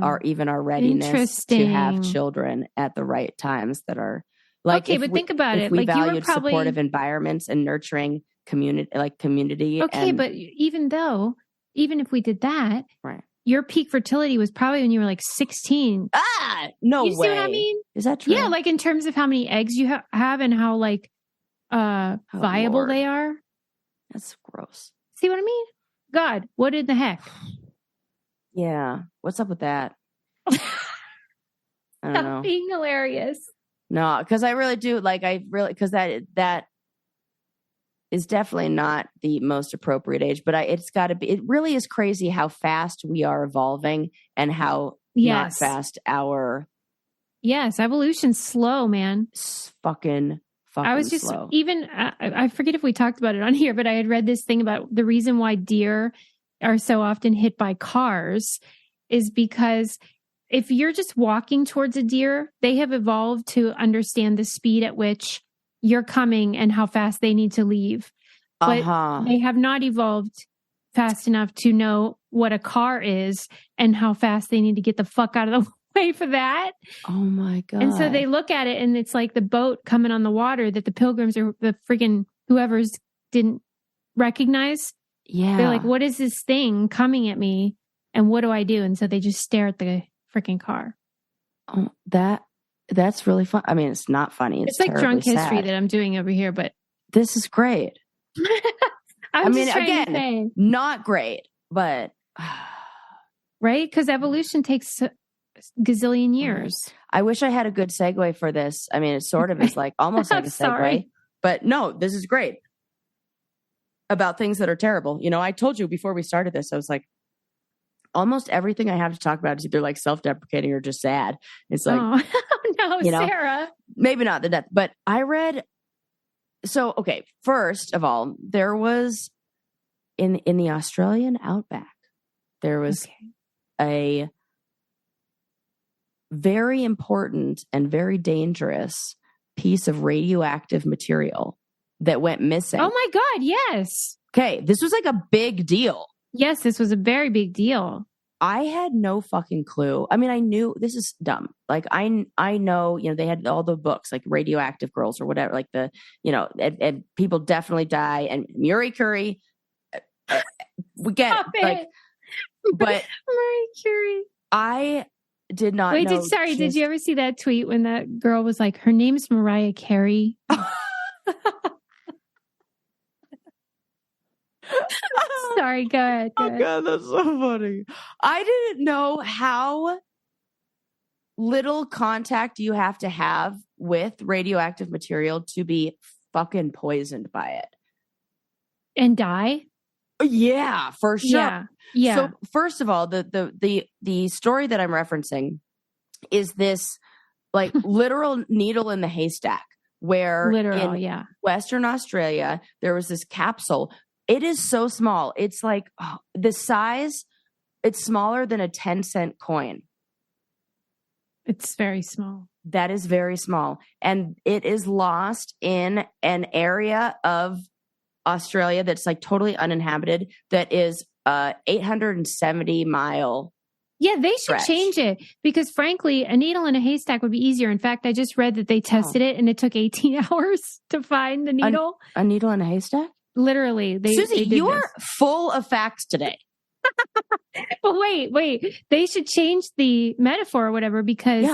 our readiness to have children at the right times that are like. Okay, but think about it. We like valued you were probably supportive environments and nurturing community. Okay, but even if we did that, right? Your peak fertility was probably when you were like 16. No way. You see what I mean? Is that true? Yeah, like in terms of how many eggs you have and how like viable they are. That's gross. See what I mean? God, what in the heck? Yeah. What's up with that? I don't know. Being hilarious. No, because I really do because that is definitely not the most appropriate age, but it's got to be. It really is crazy how fast we are evolving and how not fast our. Yes, evolution's slow, man. Fucking I was just slow. Even I forget if we talked about it on here, but I had read this thing about the reason why deer are so often hit by cars is because if you're just walking towards a deer, they have evolved to understand the speed at which you're coming and how fast they need to leave. But they have not evolved fast enough to know what a car is and how fast they need to get the fuck out of the way for that. Oh my God. And so they look at it and it's like the boat coming on the water that the pilgrims or the friggin' whoever's didn't recognize. Yeah. They're like, what is this thing coming at me? And what do I do? And so they just stare at the freaking car. Oh, that That's really fun. I mean, it's not funny. It's like drunk history that I'm doing over here, but this is great. I mean, again, not great, but right? Because evolution takes a gazillion years. I wish I had a good segue for this. I mean, it sort of is like almost like a segue, sorry. But no, this is great. About things that are terrible. You know, I told you before we started this, I was like, almost everything I have to talk about is either like self-deprecating or just sad. It's like, no, you know, Sarah. Maybe not the death, but I read. So, okay, first of all, there was in the Australian outback, there was a very important and very dangerous piece of radioactive material that went missing. Oh my God, yes. Okay, this was like a big deal. Yes, this was a very big deal. I had no fucking clue. I mean, I knew this is dumb. Like I know, you know, they had all the books like Radioactive Girls or whatever, like the, you know, and people definitely die. And Marie Curie, we get it. Like, but Marie Curie. I did not know. Did you ever see that tweet when that girl was like, her name's Mariah Carey? Sorry, go ahead. Oh God, that's so funny. I didn't know how little contact you have to have with radioactive material to be fucking poisoned by it. And die? Yeah, for sure. Yeah. So first of all, the story that I'm referencing is this like literal needle in the haystack where in Western Australia, there was this capsule. It is so small. It's like the size, it's smaller than a 10-cent coin. It's very small. That is very small. And it is lost in an area of Australia that's like totally uninhabited that is 870-mile. Yeah, they should change it because frankly, a needle in a haystack would be easier. In fact, I just read that they tested it and it took 18 hours to find the needle. A needle in a haystack? Literally. Susie, you are full of facts today. But wait. They should change the metaphor or whatever because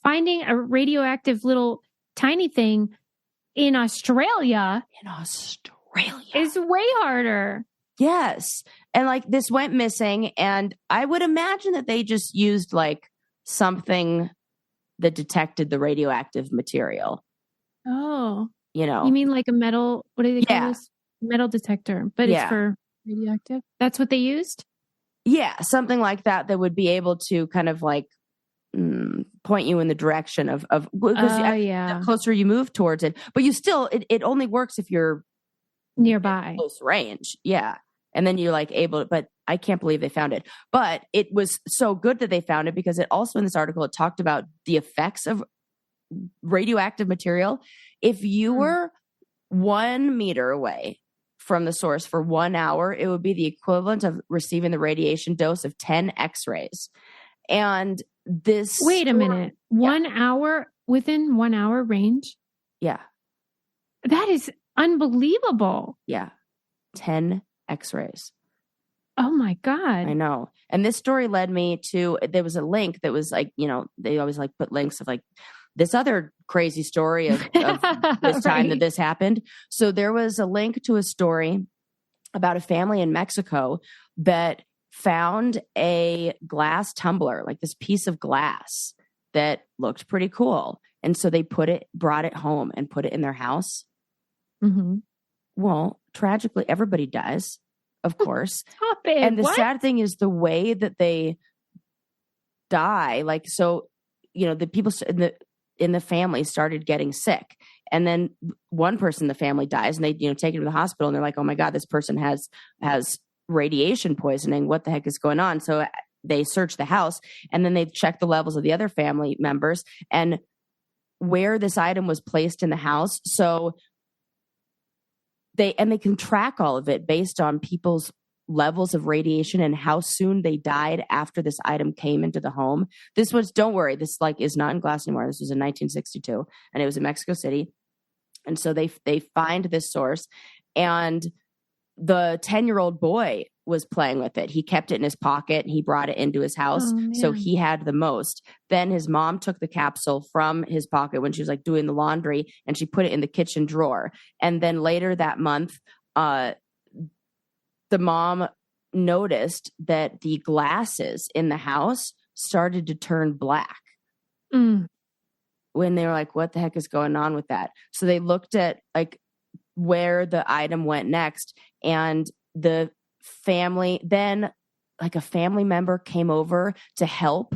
finding a radioactive little tiny thing in Australia is way harder. Yes. And like this went missing and I would imagine that they just used like something that detected the radioactive material. Oh. You know. You mean like a metal, what do they call this? Metal detector, but it's for radioactive. That's what they used? Yeah, something like that would be able to kind of like point you in the direction of because the closer you move towards it. But you still, it only works if you're nearby. Close range. Yeah. And then you're like able to, but I can't believe they found it. But it was so good that they found it because it also in this article, it talked about the effects of radioactive material. If you were 1 meter away from the source for 1 hour, it would be the equivalent of receiving the radiation dose of 10 x-rays. And this... Wait a minute. 1 hour within 1 hour range? Yeah. That is unbelievable. Yeah. 10 x-rays. Oh my God. I know. And this story led me to, there was a link that was like, you know, they always like put links of like this other crazy story of this time that this happened. So there was a link to a story about a family in Mexico that found a glass tumbler, like this piece of glass that looked pretty cool. And so they brought it home and put it in their house. Mm-hmm. Well, tragically, everybody dies, of course. Stop it. And the sad thing is the way that they die, like, so, you know, the people in the family started getting sick. And then one person in the family dies and they, you know, take him to the hospital and they're like, oh my God, this person has radiation poisoning. What the heck is going on? So they search the house and then they check the levels of the other family members and where this item was placed in the house. So they can track all of it based on people's levels of radiation and how soon they died after this item came into the home. This was, don't worry, this like is not in glass anymore. This was in 1962 and it was in Mexico City. And so they find this source and the 10-year-old boy was playing with it. He kept it in his pocket and he brought it into his house. So he had the most. Then his mom took the capsule from his pocket when she was like doing the laundry and she put it in the kitchen drawer. And then later that month, the mom noticed that the glasses in the house started to turn black. When they were like, what the heck is going on with that? So they looked at like where the item went next, and the family, then like a family member came over to help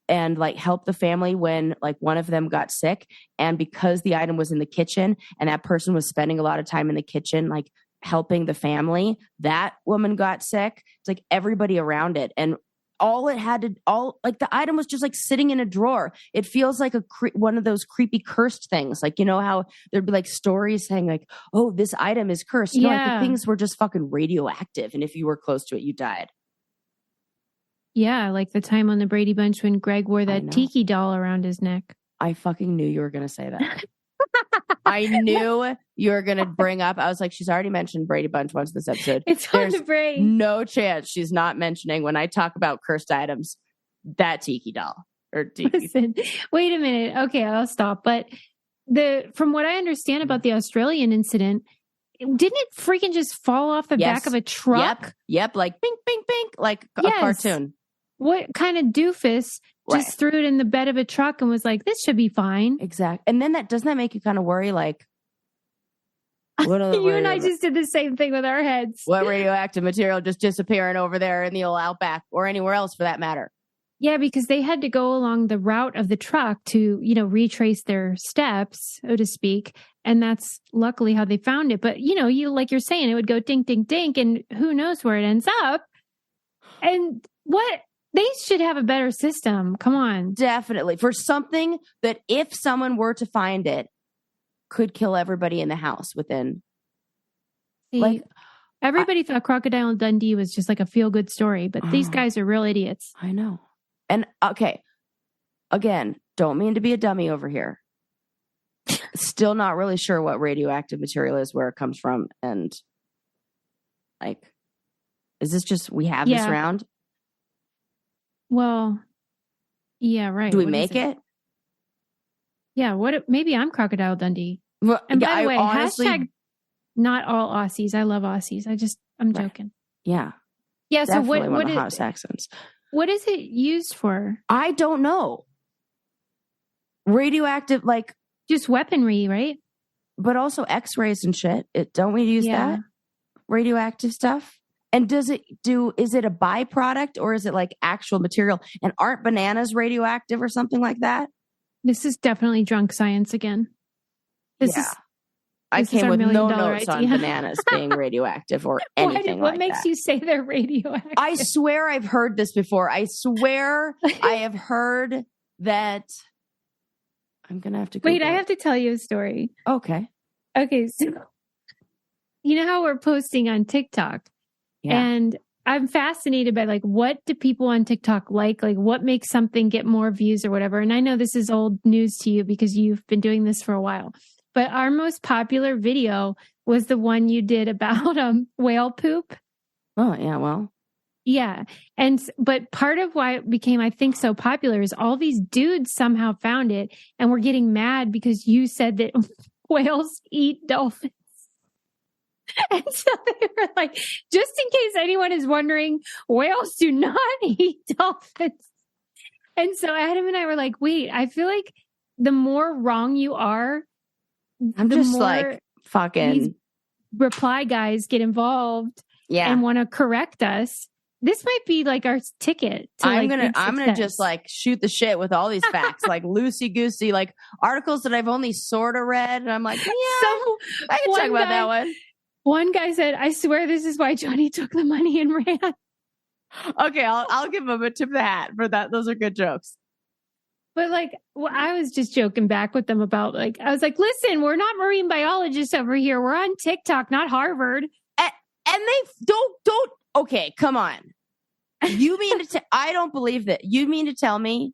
and like help the family when like one of them got sick. And because the item was in the kitchen and that person was spending a lot of time in the kitchen, like helping the family, that woman got sick. It's like everybody around it. And the item was just like sitting in a drawer. It feels like one of those creepy cursed things. Like, you know how there'd be like stories saying like, oh, this item is cursed. No, like the things were just fucking radioactive. And if you were close to it, you died. Yeah. Like the time on the Brady Bunch when Greg wore that tiki doll around his neck. I fucking knew you were going to say that. I knew you were going to bring up. I was like, she's already mentioned Brady Bunch once this episode. It's on the brain. No chance she's not mentioning when I talk about cursed items, that tiki doll or tiki. Listen, wait a minute. Okay, I'll stop. But from what I understand about the Australian incident, didn't it freaking just fall off the back of a truck? Yep. Like bink, bink, bink, like a cartoon. What kind of doofus just threw it in the bed of a truck and was like, this should be fine. Exactly. And then doesn't that make you kind of worry? Like, you and I just did the same thing with our heads. What radioactive material just disappearing over there in the old outback or anywhere else for that matter? Yeah, because they had to go along the route of the truck to, retrace their steps, so to speak. And that's luckily how they found it. But, like you're saying, it would go dink, dink, dink, and who knows where it ends up. And they should have a better system. Come on. Definitely. For something that if someone were to find it, could kill everybody in the house within. Everybody thought Crocodile Dundee was just like a feel-good story, but these guys are real idiots. I know. And okay, again, don't mean to be a dummy over here. Still not really sure what radioactive material is, where it comes from, and like, is this just we have this round? Well, yeah, right. Do we make it? Yeah, maybe I'm Crocodile Dundee. Well, and by the way, hashtag not all Aussies. I love Aussies. I'm joking. Yeah. Yeah, so what is hottest accents. What is it used for? I don't know. Radioactive, like just weaponry, right? But also X-rays and shit. Don't we use that? Radioactive stuff? And is it a byproduct or is it like actual material? And aren't bananas radioactive or something like that? This is definitely drunk science again. I came with no notes on bananas being radioactive or anything what makes you say they're radioactive? I swear I've heard this before. I swear I have heard that. I'm going to have to go. Wait, I have to tell you a story. Okay. So you know how we're posting on TikTok? Yeah. And I'm fascinated by like, what do people on TikTok like? Like what makes something get more views or whatever? And I know this is old news to you because you've been doing this for a while. But our most popular video was the one you did about whale poop. Oh, yeah, well. Yeah. But part of why it became, I think, so popular is all these dudes somehow found it and were getting mad because you said that whales eat dolphins. And so they were like, just in case anyone is wondering, whales do not eat dolphins. And so Adam and I were like, wait, I feel like the more wrong you are, I'm just like fucking reply guys get involved and want to correct us. This might be like our ticket to I'm gonna just like shoot the shit with all these facts, like loosey goosey, like articles that I've only sort of read, and I'm like, I can talk about that one. One guy said, "I swear this is why Johnny took the money and ran." Okay, I'll give him a tip of the hat for that. Those are good jokes. But like, I was just joking back with them about like, I was like, listen, we're not marine biologists over here. We're on TikTok, not Harvard. And they don't. Okay, come on. You mean to? I don't believe that. You mean to tell me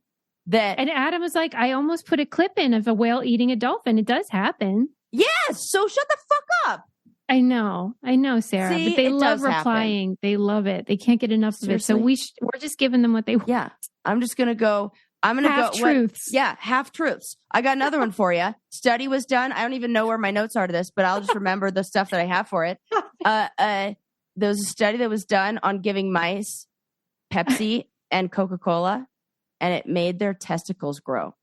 that? And Adam was like, I almost put a clip in of a whale eating a dolphin. It does happen. Yes. So shut the fuck up. I know, Sarah, See, but they it love does replying. happen. They love it. They can't get enough Seriously? of it. So we're just giving them what they want. Yeah. I'm going to go half truths. Half truths. I got another one for you. Study was done. I don't even know where my notes are to this, but I'll just remember the stuff that I have for it. There was a study that was done on giving mice Pepsi and Coca-Cola, and it made their testicles grow.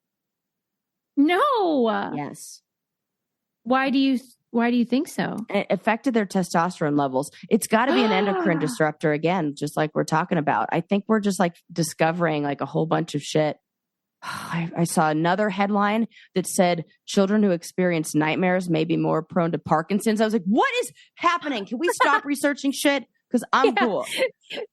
No. Yes. Why do you think so? It affected their testosterone levels. It's got to be an endocrine disruptor again, just like we're talking about. I think we're just like discovering like a whole bunch of shit. I saw another headline that said children who experience nightmares may be more prone to Parkinson's. I was like, what is happening? Can we stop researching shit? Because I'm cool.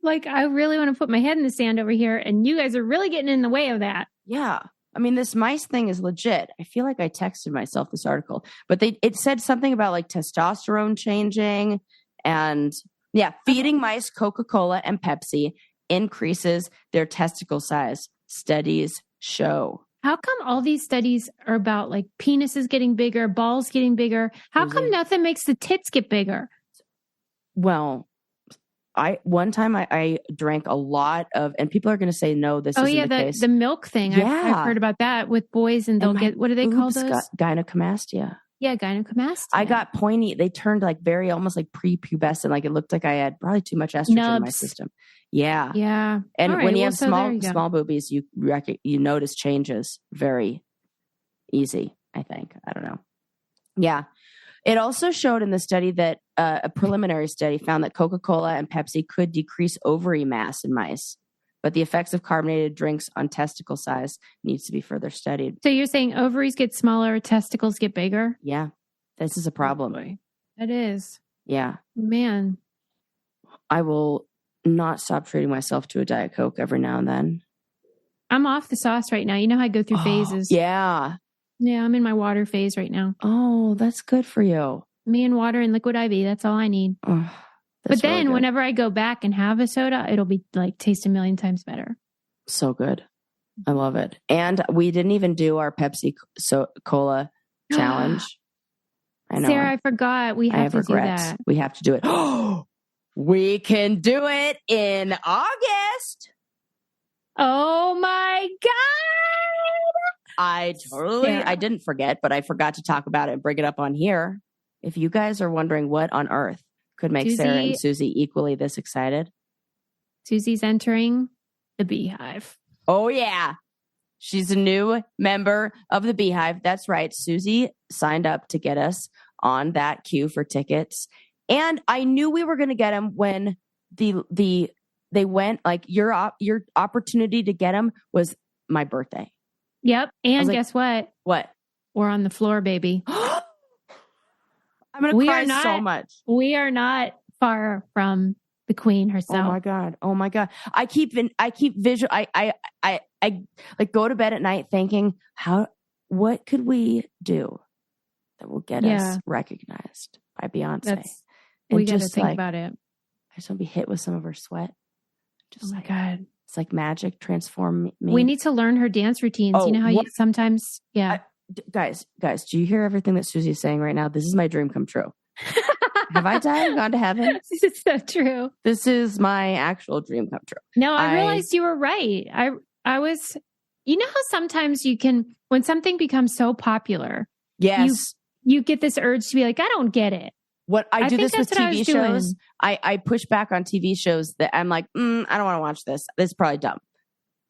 Like, I really want to put my head in the sand over here, and you guys are really getting in the way of that. Yeah. I mean, this mice thing is legit. I feel like I texted myself this article, but it said something about like testosterone changing and feeding mice Coca-Cola and Pepsi increases their testicle size. Studies show. How come all these studies are about like penises getting bigger, balls getting bigger? How come nothing makes the tits get bigger? Well, one time I drank a lot of, and people are going to say, no, this isn't the case. The milk thing. Yeah. I've heard about that with boys, and they'll get, what do they call those? Gynecomastia. Yeah, gynecomastia. I got pointy. They turned like very almost like prepubescent. Like it looked like I had probably too much estrogen in my system. Yeah. Yeah. And when you have small boobies, you notice changes very easy, I think. I don't know. Yeah. It also showed in the study that a preliminary study found that Coca-Cola and Pepsi could decrease ovary mass in mice, but the effects of carbonated drinks on testicle size needs to be further studied. So you're saying ovaries get smaller, testicles get bigger? Yeah, this is a problem. That is. Yeah. Man. I will not stop treating myself to a Diet Coke every now and then. I'm off the sauce right now. You know how I go through phases. Yeah. Yeah, I'm in my water phase right now. Oh, that's good for you. Me and water and liquid IV. That's all I need. Oh, but then really whenever I go back and have a soda, it'll be like taste a million times better. So good. I love it. And we didn't even do our Pepsi Cola challenge. I know. Sarah, I forgot. We have to do that. We have to do it. We can do it in August. Oh my God. I didn't forget, but I forgot to talk about it and bring it up on here. If you guys are wondering what on earth could make Sarah and Susie equally this excited. Susie's entering the Beehive. Oh, yeah. She's a new member of the Beehive. That's right. Susie signed up to get us on that queue for tickets. And I knew we were going to get them when they went, like, your opportunity to get them was my birthday. Yep. And guess what? What? We're on the floor, baby. I'm going to cry so much. We are not far from the queen herself. Oh my God. I keep visual. I like go to bed at night thinking, what could we do that will get us recognized by Beyonce? We got to think about it. I just want to be hit with some of her sweat. Oh my God. It's like magic transform me. We need to learn her dance routines. You know how you sometimes, guys, do you hear everything that Susie's saying right now? This is my dream come true. Have I died and gone to heaven? This is so true. This is my actual dream come true. No, I realized you were right. I was, you know how sometimes you can, when something becomes so popular, yes, you get this urge to be like, I don't get it. What I do this with TV shows. I push back on TV shows that I'm like, I don't want to watch this. This is probably dumb.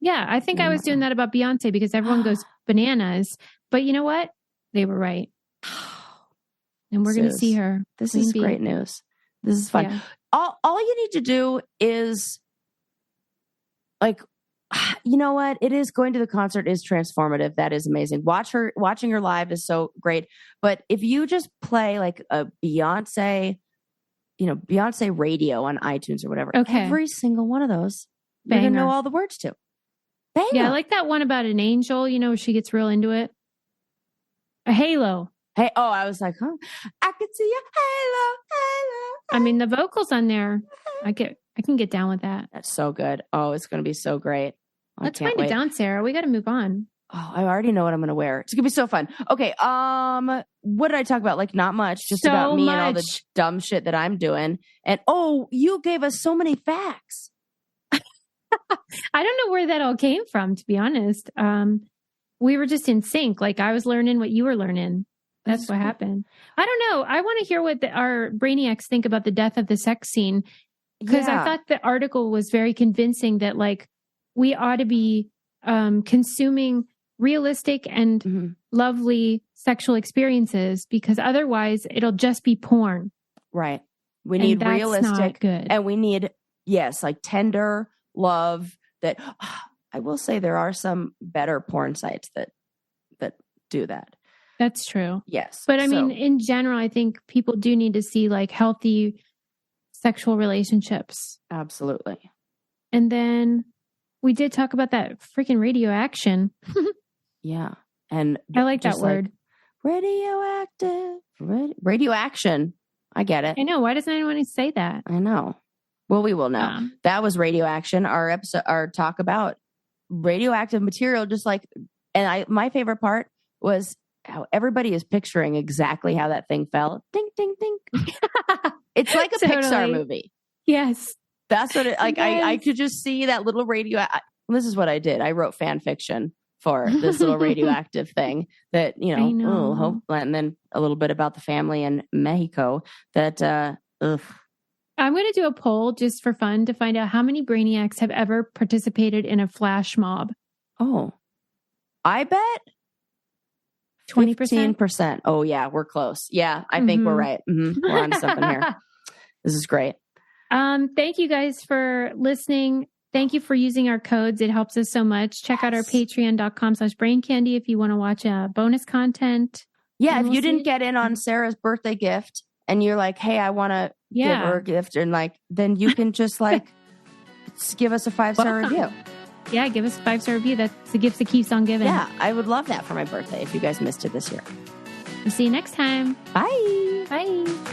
Yeah, I think I was doing that about Beyonce because everyone goes bananas. But you know what? They were right. And we're going to see her. This is great news. This is fun. Yeah. All you need to do is, like, you know what? It is going to the concert is transformative. That is amazing. Watching her live is so great. But if you just play like a Beyonce, Beyonce radio on iTunes or whatever, every single one of those, you're going to know all the words to. Banger. Yeah, I like that one about an angel, where she gets real into it. A halo. Hey, I was like, I could see a halo. I mean, the vocals on there, I can get down with that. That's so good. Oh, it's going to be so great. Let's wind it down, Sarah. We got to move on. Oh, I already know what I'm going to wear. It's going to be so fun. Okay. What did I talk about? Like, not much, just So about me much. and all the dumb shit that I'm doing. And you gave us so many facts. I don't know where that all came from, to be honest. We were just in sync. Like, I was learning what you were learning. That's what happened. I don't know. I want to hear what our brainiacs think about the death of the sex scene. Because I thought the article was very convincing that, like, we ought to be consuming realistic and lovely sexual experiences, because otherwise it'll just be porn. Right. We need realistic. Not good. And we need, like tender love that I will say there are some better porn sites that do that. That's true. Yes. But I mean, in general, I think people do need to see like healthy sexual relationships. Absolutely. And then we did talk about that freaking radioaction. Yeah. And I like that word. Radioactive. Radioaction. I get it. I know. Why doesn't anyone say that? I know. Well, we will know. That was Radioaction, our talk about radioactive material, just like, and my favorite part was how everybody is picturing exactly how that thing fell. Ding, ding, ding. It's like a Pixar movie. Yes. That's what it, like, yes. I could just see that little this is what I did. I wrote fan fiction for this little radioactive thing that, and then a little bit about the family in Mexico that, I'm going to do a poll just for fun to find out how many brainiacs have ever participated in a flash mob. Oh, I bet 20%. 15%. Oh yeah, we're close. Yeah, I think we're right. We're on something here. This is great. Thank you guys for listening. Thank you for using our codes. It helps us so much. Check out our patreon.com/braincandy if you want to watch bonus content. Yeah, if you didn't get in on Sarah's birthday gift and you're like, hey, I want to give her a gift, and then you can just give us a 5-star review. Yeah, give us a 5-star review. That's the gift that keeps on giving. Yeah, I would love that for my birthday if you guys missed it this year. We'll see you next time. Bye. Bye.